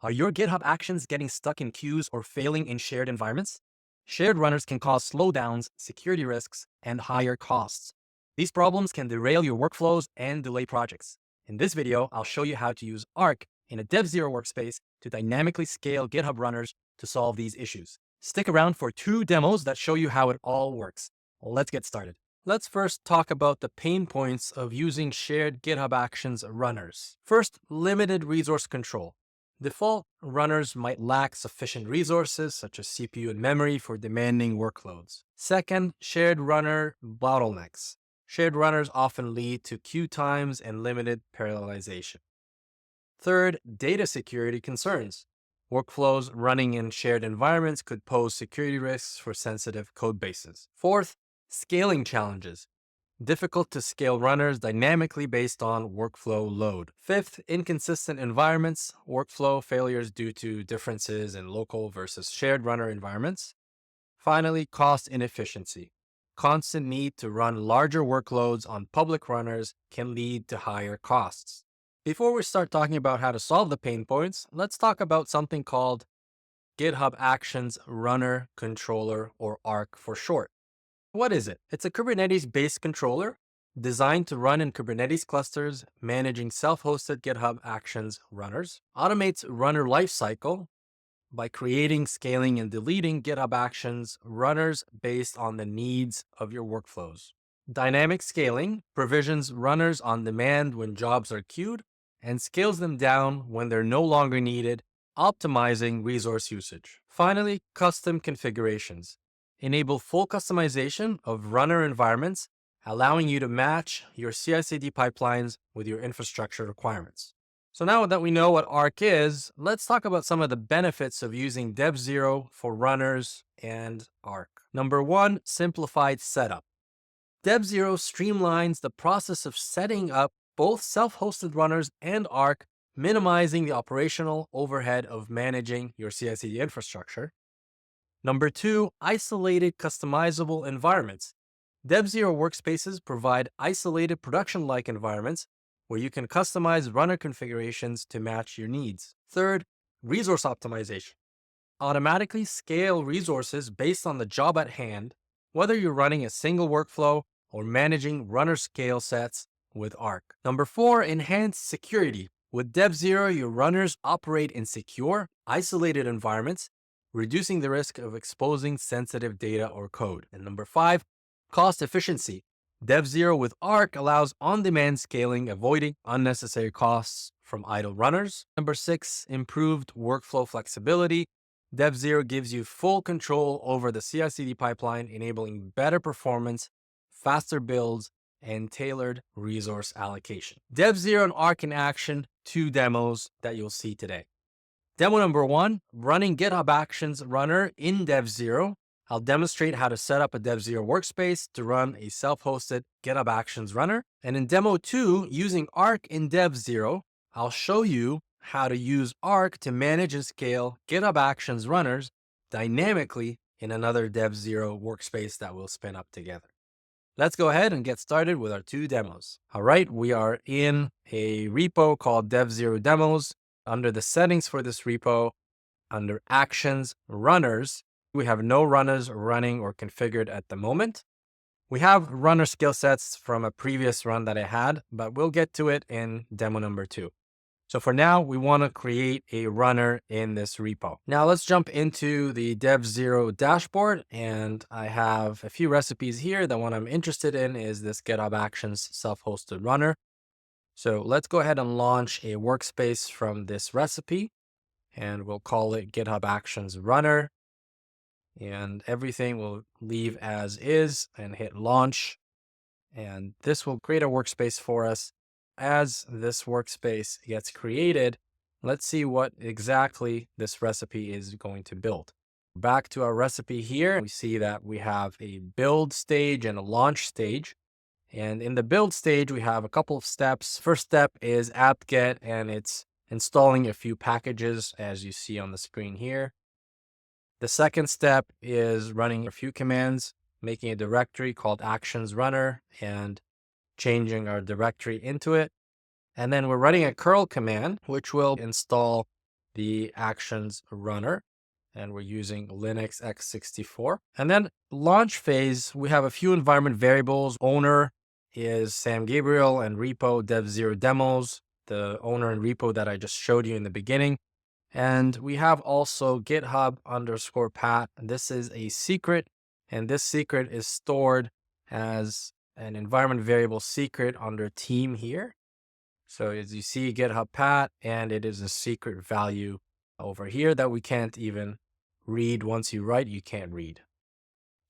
Are your GitHub Actions getting stuck in queues or failing in shared environments? Shared runners can cause slowdowns, security risks, and higher costs. These problems can derail your workflows and delay projects. In this video, I'll show you how to use Arc in a DevZero workspace to dynamically scale GitHub runners to solve these issues. Stick around for 2 demos that show you how it all works. Let's get started. Let's first talk about the pain points of using shared GitHub Actions runners. First, limited resource control. Default runners might lack sufficient resources, such as CPU and memory, for demanding workloads. Second, shared runner bottlenecks. Shared runners often lead to queue times and limited parallelization. Third, data security concerns. Workflows running in shared environments could pose security risks for sensitive code bases. Fourth, scaling challenges. Difficult to scale runners dynamically based on workflow load. Fifth, inconsistent environments, workflow failures due to differences in local versus shared runner environments. Finally, cost inefficiency. Constant need to run larger workloads on public runners can lead to higher costs. Before we start talking about how to solve the pain points, let's talk about something called GitHub Actions Runner Controller, or Arc for short. What is it? It's a Kubernetes-based controller designed to run in Kubernetes clusters, managing self-hosted GitHub Actions runners, automates runner lifecycle by creating, scaling, and deleting GitHub Actions runners based on the needs of your workflows. Dynamic scaling provisions runners on demand when jobs are queued and scales them down when they're no longer needed, optimizing resource usage. Finally, custom configurations enable full customization of runner environments, allowing you to match your CI/CD pipelines with your infrastructure requirements. So now that we know what Arc is, let's talk about some of the benefits of using DevZero for runners and Arc. Number 1, simplified setup. DevZero streamlines the process of setting up both self-hosted runners and Arc, minimizing the operational overhead of managing your CI/CD infrastructure. Number 2, isolated customizable environments. DevZero workspaces provide isolated production-like environments where you can customize runner configurations to match your needs. Third, resource optimization. Automatically scale resources based on the job at hand, whether you're running a single workflow or managing runner scale sets with Arc. Number 4, enhanced security. With DevZero, your runners operate in secure, isolated environments, reducing the risk of exposing sensitive data or code. And number 5, cost efficiency. DevZero with Arc allows on-demand scaling, avoiding unnecessary costs from idle runners. Number 6, improved workflow flexibility. DevZero gives you full control over the CI/CD pipeline, enabling better performance, faster builds, and tailored resource allocation. DevZero and Arc in action, 2 demos that you'll see today. Demo number 1, running GitHub Actions runner in DevZero. I'll demonstrate how to set up a DevZero workspace to run a self-hosted GitHub Actions runner. And in demo 2, using Arc in DevZero, I'll show you how to use Arc to manage and scale GitHub Actions runners dynamically in another DevZero workspace that we'll spin up together. Let's go ahead and get started with our 2 demos. All right, we are in a repo called DevZero Demos. Under the settings for this repo, under Actions Runners, we have no runners running or configured at the moment. We have runner skill sets from a previous run that I had, but we'll get to it in demo number 2. So for now, we want to create a runner in this repo. Now let's jump into the DevZero dashboard, and I have a few recipes here. The one I'm interested in is this GitHub Actions self-hosted runner. So let's go ahead and launch a workspace from this recipe, and we'll call it GitHub Actions Runner. And everything will leave as is and hit launch. And this will create a workspace for us. As this workspace gets created, let's see what exactly this recipe is going to build. Back to our recipe here, we see that we have a build stage and a launch stage. And in the build stage, we have a couple of steps. First step is apt-get, and it's installing a few packages, as you see on the screen here. The second step is running a few commands, making a directory called Actions Runner and changing our directory into it. And then we're running a curl command, which will install the actions runner, and we're using Linux x64. And then launch phase, we have a few environment variables. Owner is Sam Gabrail, and repo DevZero demos, the owner and repo that I just showed you in the beginning. And we have also GitHub_pat. This is a secret, and this secret is stored as an environment variable secret under team here. So as you see, GitHub pat, and it is a secret value over here that we can't even read. Once you write, you can't read.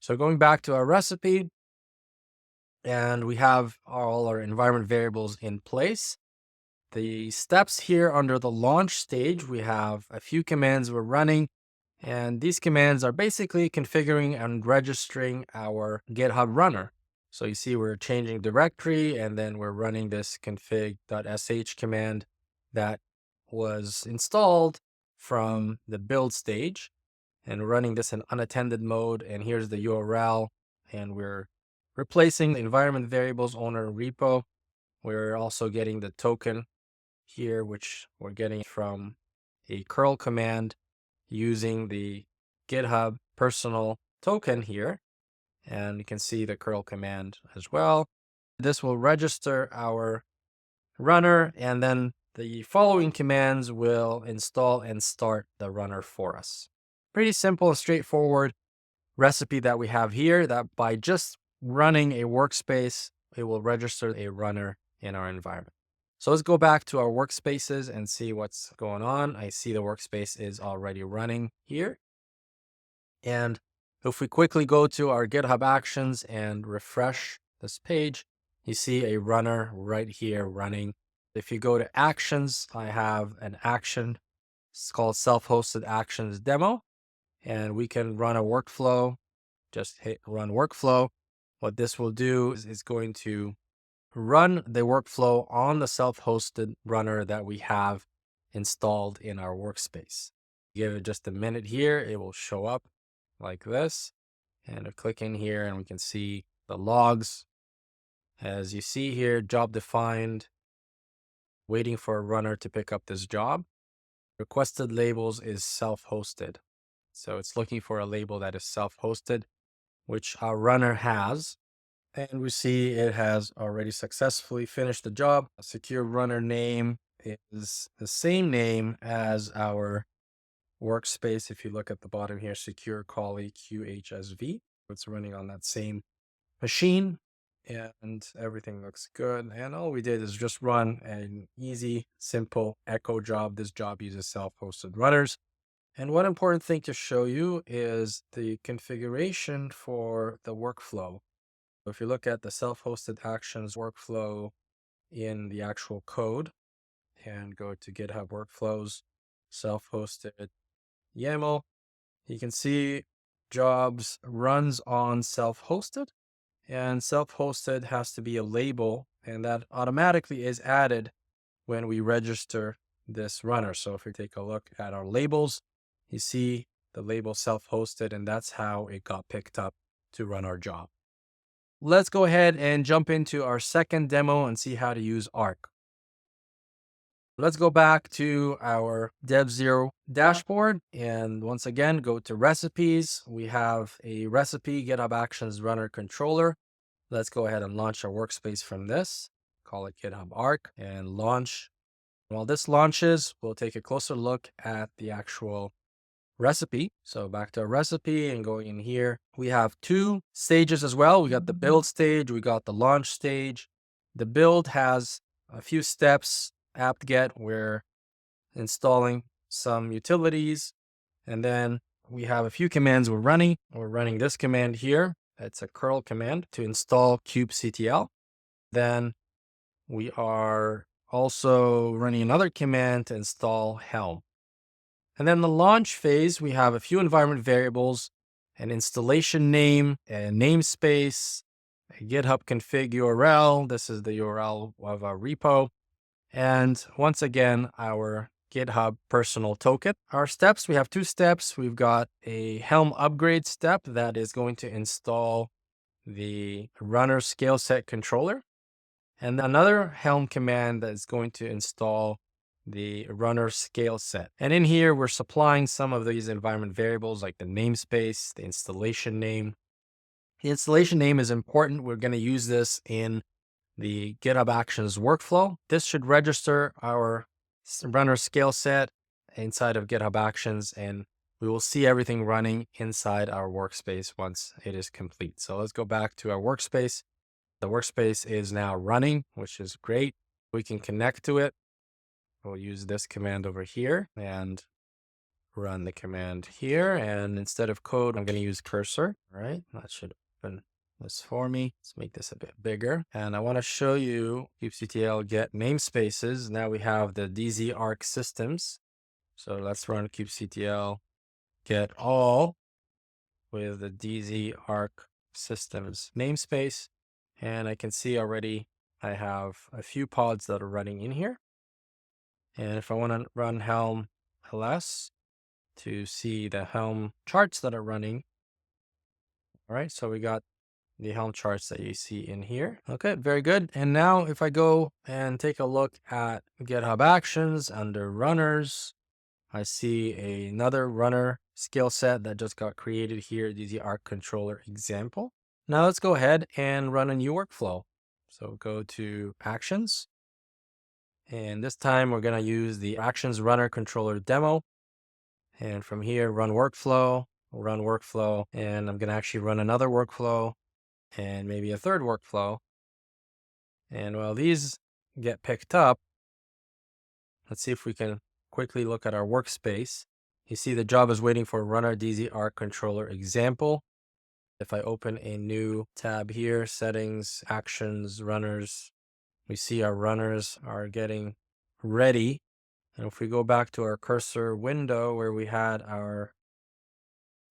So going back to our recipe, and we have all our environment variables in place. The steps here under the launch stage, we have a few commands we're running, and these commands are basically configuring and registering our GitHub runner. So you see we're changing directory, and then we're running this config.sh command that was installed from the build stage, and running this in unattended mode. And here's the URL, and we're replacing the environment variables owner repo. We're also getting the token here, which we're getting from a curl command using the GitHub personal token here. And you can see the curl command as well. This will register our runner, and then the following commands will install and start the runner for us. Pretty simple and straightforward recipe that we have here, that by just running a workspace, it will register a runner in our environment. So let's go back to our workspaces and see what's going on. I see the workspace is already running here. And if we quickly go to our GitHub Actions and refresh this page, you see a runner right here running. If you go to Actions, I have an action. It's called Self-Hosted Actions Demo. And we can run a workflow. Just hit Run Workflow. What this will do is going to run the workflow on the self-hosted runner that we have installed in our workspace. Give it just a minute here, it will show up like this. And I click in here and we can see the logs. As you see here, job defined, waiting for a runner to pick up this job. Requested labels is self-hosted. So it's looking for a label that is self-hosted, which our runner has. And we see it has already successfully finished the job. A secure runner name is the same name as our workspace. If you look at the bottom here, secure Kali QHSV. It's running on that same machine, and everything looks good. And all we did is just run an easy, simple echo job. This job uses self-hosted runners. And one important thing to show you is the configuration for the workflow. If you look at the self-hosted actions workflow in the actual code and go to GitHub Workflows, self-hosted YAML, you can see jobs runs on self-hosted, and self-hosted has to be a label, and that automatically is added when we register this runner. So if we take a look at our labels, you see the label self-hosted, and that's how it got picked up to run our job. Let's go ahead and jump into our second demo and see how to use Arc. Let's go back to our DevZero dashboard. And once again, go to recipes. We have a recipe GitHub Actions runner controller. Let's go ahead and launch our workspace from this. Call it GitHub Arc and launch. While this launches, we'll take a closer look at the actual recipe. So back to our recipe and going in here, we have two stages as well. We got the build stage, we got the launch stage. The build has a few steps. apt-get, we're installing some utilities, and then we have a few commands we're running. We're running this command here. It's a curl command to install kubectl. Then we are also running another command to install Helm. And then the launch phase, we have a few environment variables, an installation name, a namespace, a GitHub config URL. This is the URL of our repo. And once again, our GitHub personal token. Our steps, we have two steps. We've got a Helm upgrade step that is going to install the runner scale set controller, and another Helm command that is going to install the runner scale set. And in here, we're supplying some of these environment variables like the namespace, the installation name. The installation name is important. We're going to use this in the GitHub Actions workflow. This should register our runner scale set inside of GitHub Actions, and we will see everything running inside our workspace once it is complete. So let's go back to our workspace. The workspace is now running, which is great. We can connect to it. We'll use this command over here and run the command here. And instead of code, I'm going to use cursor. All right, that should open this for me. Let's make this a bit bigger. And I want to show you kubectl get namespaces. Now we have the DZ-arc systems. So let's run kubectl get all with the DZ-arc systems namespace. And I can see already I have a few pods that are running in here. And if I want to run Helm ls to see the Helm charts that are running. All right, so we got the Helm charts that you see in here. Okay, very good. And now if I go and take a look at GitHub Actions under runners, I see another runner skill set that just got created here, the arc controller example. Now let's go ahead and run a new workflow. So go to Actions. And this time we're going to use the Actions runner controller demo. And from here, run workflow, and I'm going to actually run another workflow and maybe a third workflow. And while these get picked up, let's see if we can quickly look at our workspace. You see the job is waiting for runner DZ arc controller example. If I open a new tab here, settings, actions, runners, we see our runners are getting ready. And if we go back to our cursor window where we had our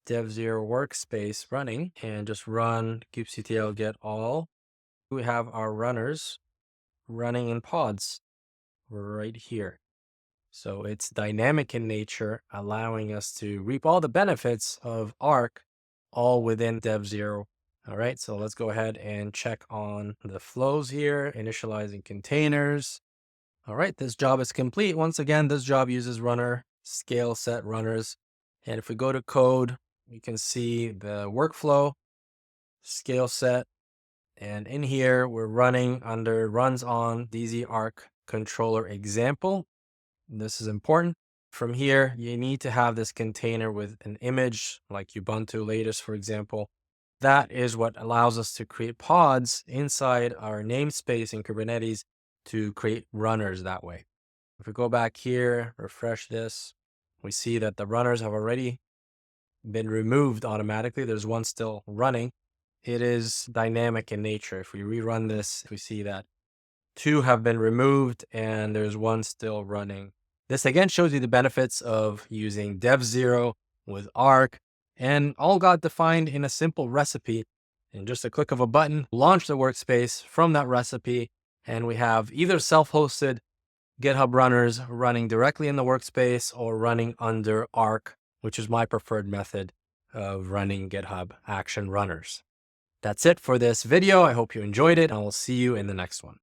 DevZero workspace running and just run kubectl get all, we have our runners running in pods right here. So it's dynamic in nature, allowing us to reap all the benefits of Arc all within DevZero. All right, so let's go ahead and check on the flows here, initializing containers. All right, this job is complete. Once again, this job uses runner scale set runners. And if we go to code, we can see the workflow scale set. And in here, we're running under runs on DZ arc controller example. This is important. From here, you need to have this container with an image like Ubuntu latest, for example. That is what allows us to create pods inside our namespace in Kubernetes to create runners that way. If we go back here, refresh this, we see that the runners have already been removed automatically. There's one still running. It is dynamic in nature. If we rerun this, we see that 2 have been removed and there's 1 still running. This again shows you the benefits of using DevZero with Arc, and all got defined in a simple recipe. And just a click of a button, launch the workspace from that recipe, and we have either self-hosted GitHub runners running directly in the workspace or running under Arc, which is my preferred method of running GitHub Action runners. That's it for this video. I hope you enjoyed it, and I will see you in the next one.